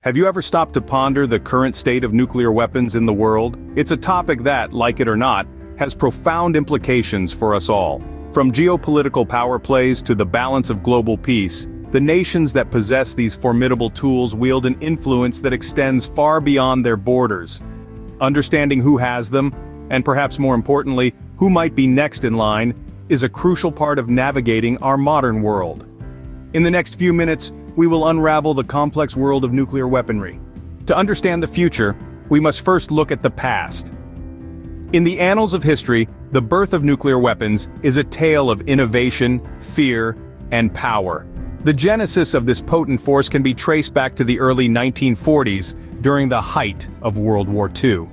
Have you ever stopped to ponder the current state of nuclear weapons in the world? It's a topic that, like it or not, has profound implications for us all. From geopolitical power plays to the balance of global peace, the nations that possess these formidable tools wield an influence that extends far beyond their borders. Understanding who has them, and perhaps more importantly, who might be next in line, is a crucial part of navigating our modern world. In the next few minutes, we will unravel the complex world of nuclear weaponry. To understand the future, we must first look at the past. In the annals of history, the birth of nuclear weapons is a tale of innovation, fear, and power. The genesis of this potent force can be traced back to the early 1940s, during the height of World War II.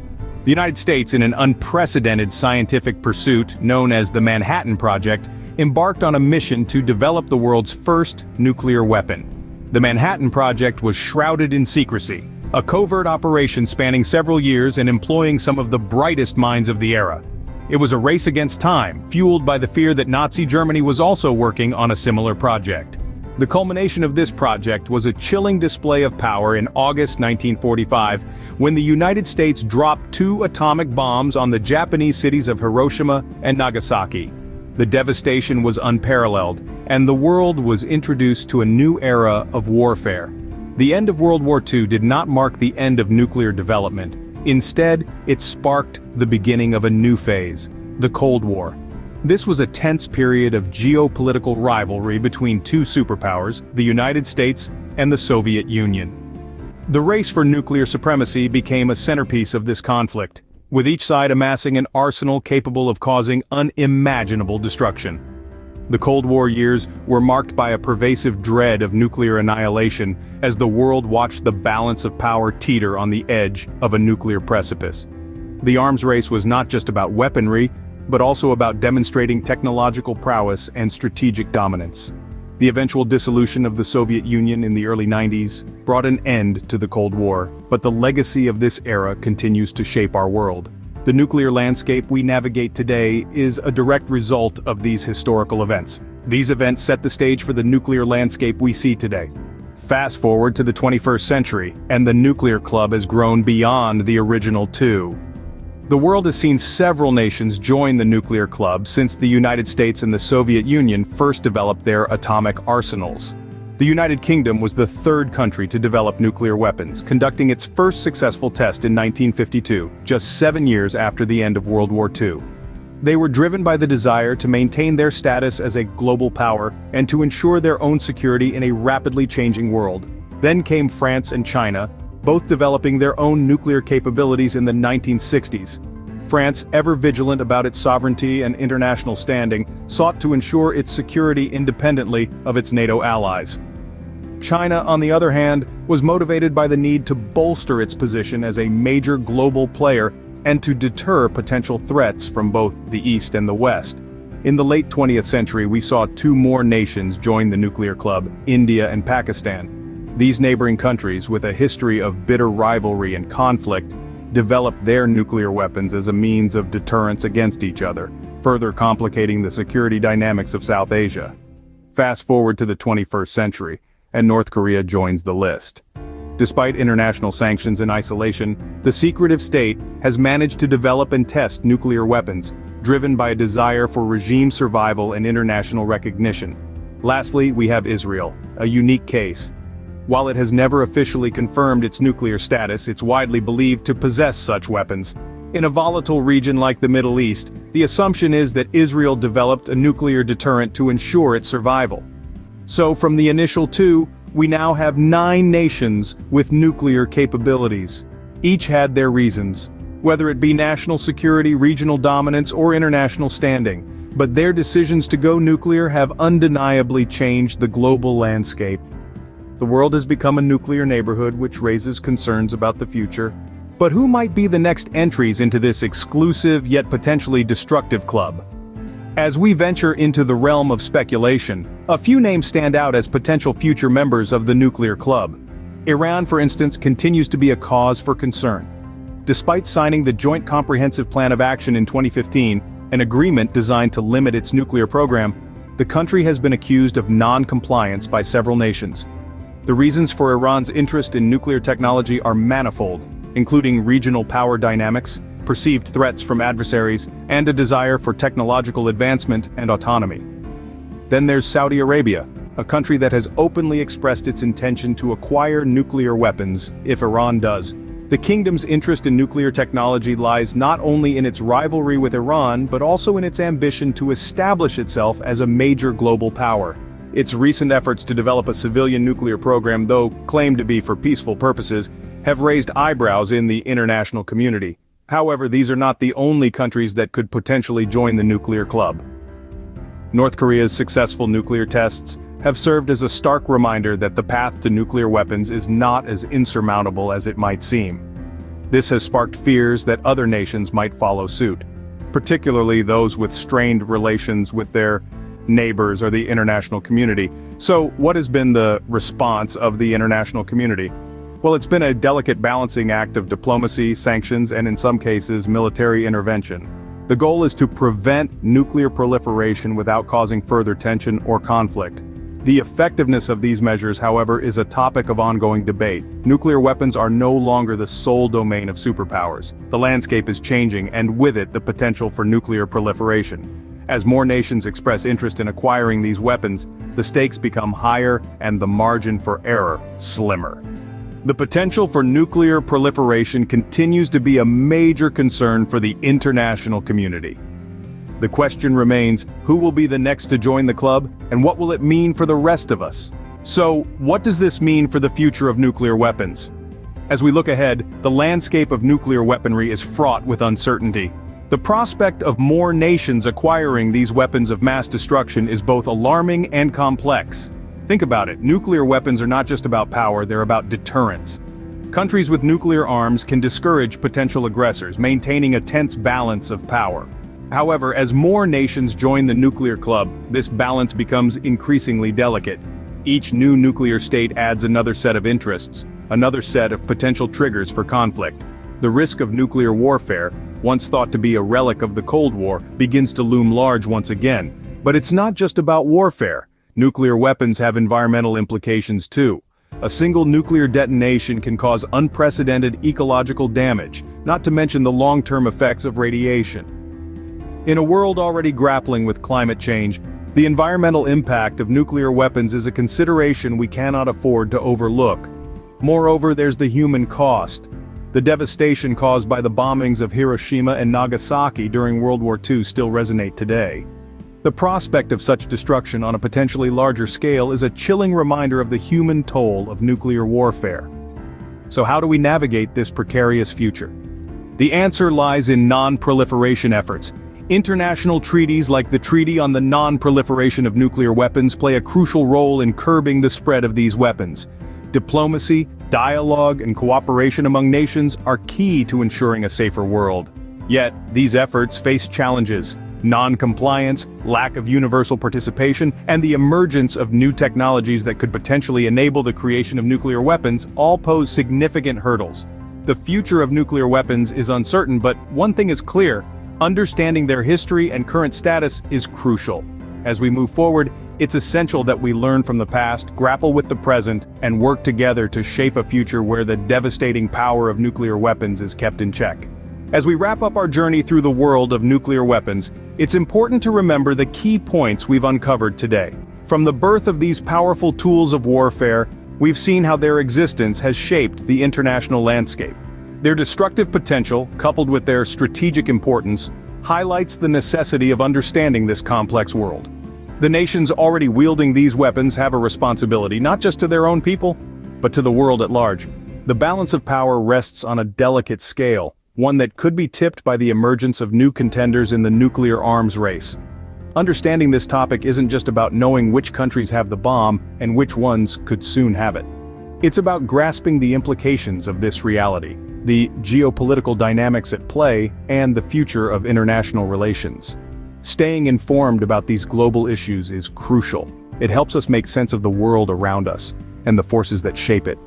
The United States, in an unprecedented scientific pursuit known as the Manhattan Project, embarked on a mission to develop the world's first nuclear weapon. The Manhattan Project was shrouded in secrecy, a covert operation spanning several years and employing some of the brightest minds of the era. It was a race against time, fueled by the fear that Nazi Germany was also working on a similar project. The culmination of this project was a chilling display of power in August 1945, when the United States dropped 2 atomic bombs on the Japanese cities of Hiroshima and Nagasaki. The devastation was unparalleled, and the world was introduced to a new era of warfare. The end of World War II did not mark the end of nuclear development. Instead, it sparked the beginning of a new phase, the Cold War. This was a tense period of geopolitical rivalry between 2 superpowers, the United States and the Soviet Union. The race for nuclear supremacy became a centerpiece of this conflict, with each side amassing an arsenal capable of causing unimaginable destruction. The Cold War years were marked by a pervasive dread of nuclear annihilation as the world watched the balance of power teeter on the edge of a nuclear precipice. The arms race was not just about weaponry, but also about demonstrating technological prowess and strategic dominance. The eventual dissolution of the Soviet Union in the early 90s brought an end to the Cold War, but the legacy of this era continues to shape our world. The nuclear landscape we navigate today is a direct result of these historical events. These events set the stage for the nuclear landscape we see today. Fast forward to the 21st century, and the nuclear club has grown beyond the original 2. The world has seen several nations join the nuclear club since the United States and the Soviet Union first developed their atomic arsenals. The United Kingdom was the 3rd country to develop nuclear weapons, conducting its first successful test in 1952, just 7 years after the end of World War II. They were driven by the desire to maintain their status as a global power and to ensure their own security in a rapidly changing world. Then came France and China, both developing their own nuclear capabilities in the 1960s. France, ever vigilant about its sovereignty and international standing, sought to ensure its security independently of its NATO allies. China, on the other hand, was motivated by the need to bolster its position as a major global player and to deter potential threats from both the East and the West. In the late 20th century, we saw 2 more nations join the nuclear club, India and Pakistan. These neighboring countries, with a history of bitter rivalry and conflict, developed their nuclear weapons as a means of deterrence against each other, further complicating the security dynamics of South Asia. Fast forward to the 21st century, and North Korea joins the list. Despite international sanctions and isolation, the secretive state has managed to develop and test nuclear weapons, driven by a desire for regime survival and international recognition. Lastly, we have Israel, a unique case. While it has never officially confirmed its nuclear status, it's widely believed to possess such weapons. In a volatile region like the Middle East, the assumption is that Israel developed a nuclear deterrent to ensure its survival. So from the initial 2, we now have 9 nations with nuclear capabilities. Each had their reasons, whether it be national security, regional dominance, or international standing. But their decisions to go nuclear have undeniably changed the global landscape. The world has become a nuclear neighborhood, which raises concerns about the future. But who might be the next entries into this exclusive yet potentially destructive club? As we venture into the realm of speculation, a few names stand out as potential future members of the nuclear club. Iran, for instance, continues to be a cause for concern. Despite signing the Joint Comprehensive Plan of Action in 2015, an agreement designed to limit its nuclear program, the country has been accused of non-compliance by several nations. The reasons for Iran's interest in nuclear technology are manifold, including regional power dynamics, perceived threats from adversaries, and a desire for technological advancement and autonomy. Then there's Saudi Arabia, a country that has openly expressed its intention to acquire nuclear weapons if Iran does. The kingdom's interest in nuclear technology lies not only in its rivalry with Iran, but also in its ambition to establish itself as a major global power. Its recent efforts to develop a civilian nuclear program, though claimed to be for peaceful purposes, have raised eyebrows in the international community. However, these are not the only countries that could potentially join the nuclear club. North Korea's successful nuclear tests have served as a stark reminder that the path to nuclear weapons is not as insurmountable as it might seem. This has sparked fears that other nations might follow suit, particularly those with strained relations with their neighbors or the international community. So, what has been the response of the international community? Well, it's been a delicate balancing act of diplomacy, sanctions, and in some cases, military intervention. The goal is to prevent nuclear proliferation without causing further tension or conflict. The effectiveness of these measures, however, is a topic of ongoing debate. Nuclear weapons are no longer the sole domain of superpowers. The landscape is changing, and with it, the potential for nuclear proliferation. As more nations express interest in acquiring these weapons, the stakes become higher and the margin for error slimmer. The potential for nuclear proliferation continues to be a major concern for the international community. The question remains, who will be the next to join the club, and what will it mean for the rest of us? So, what does this mean for the future of nuclear weapons? As we look ahead, the landscape of nuclear weaponry is fraught with uncertainty. The prospect of more nations acquiring these weapons of mass destruction is both alarming and complex. Think about it, nuclear weapons are not just about power, they're about deterrence. Countries with nuclear arms can discourage potential aggressors, maintaining a tense balance of power. However, as more nations join the nuclear club, this balance becomes increasingly delicate. Each new nuclear state adds another set of interests, another set of potential triggers for conflict. The risk of nuclear warfare, once thought to be a relic of the Cold War, begins to loom large once again. But it's not just about warfare. Nuclear weapons have environmental implications too. A single nuclear detonation can cause unprecedented ecological damage, not to mention the long-term effects of radiation. In a world already grappling with climate change, the environmental impact of nuclear weapons is a consideration we cannot afford to overlook. Moreover, there's the human cost. The devastation caused by the bombings of Hiroshima and Nagasaki during World War II still resonate today. The prospect of such destruction on a potentially larger scale is a chilling reminder of the human toll of nuclear warfare. So how do we navigate this precarious future? The answer lies in non-proliferation efforts. International treaties like the Treaty on the Non-Proliferation of Nuclear Weapons play a crucial role in curbing the spread of these weapons. Diplomacy, dialogue, and cooperation among nations are key to ensuring a safer world. Yet, these efforts face challenges. Non-compliance, lack of universal participation, and the emergence of new technologies that could potentially enable the creation of nuclear weapons all pose significant hurdles. The future of nuclear weapons is uncertain, but one thing is clear: understanding their history and current status is crucial. As we move forward, it's essential that we learn from the past, grapple with the present, and work together to shape a future where the devastating power of nuclear weapons is kept in check. As we wrap up our journey through the world of nuclear weapons, it's important to remember the key points we've uncovered today. From the birth of these powerful tools of warfare, we've seen how their existence has shaped the international landscape. Their destructive potential, coupled with their strategic importance, highlights the necessity of understanding this complex world. The nations already wielding these weapons have a responsibility not just to their own people, but to the world at large. The balance of power rests on a delicate scale, one that could be tipped by the emergence of new contenders in the nuclear arms race. Understanding this topic isn't just about knowing which countries have the bomb and which ones could soon have it. It's about grasping the implications of this reality, the geopolitical dynamics at play, and the future of international relations. Staying informed about these global issues is crucial. It helps us make sense of the world around us and the forces that shape it.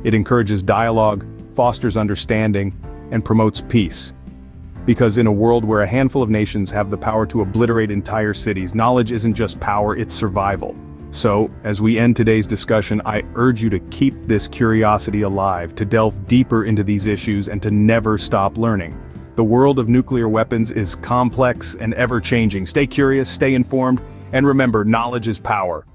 It encourages dialogue, fosters understanding, and promotes peace. Because in a world where a handful of nations have the power to obliterate entire cities, knowledge isn't just power, it's survival. So, as we end today's discussion, I urge you to keep this curiosity alive, to delve deeper into these issues and to never stop learning. The world of nuclear weapons is complex and ever-changing. Stay curious, stay informed, and remember, knowledge is power.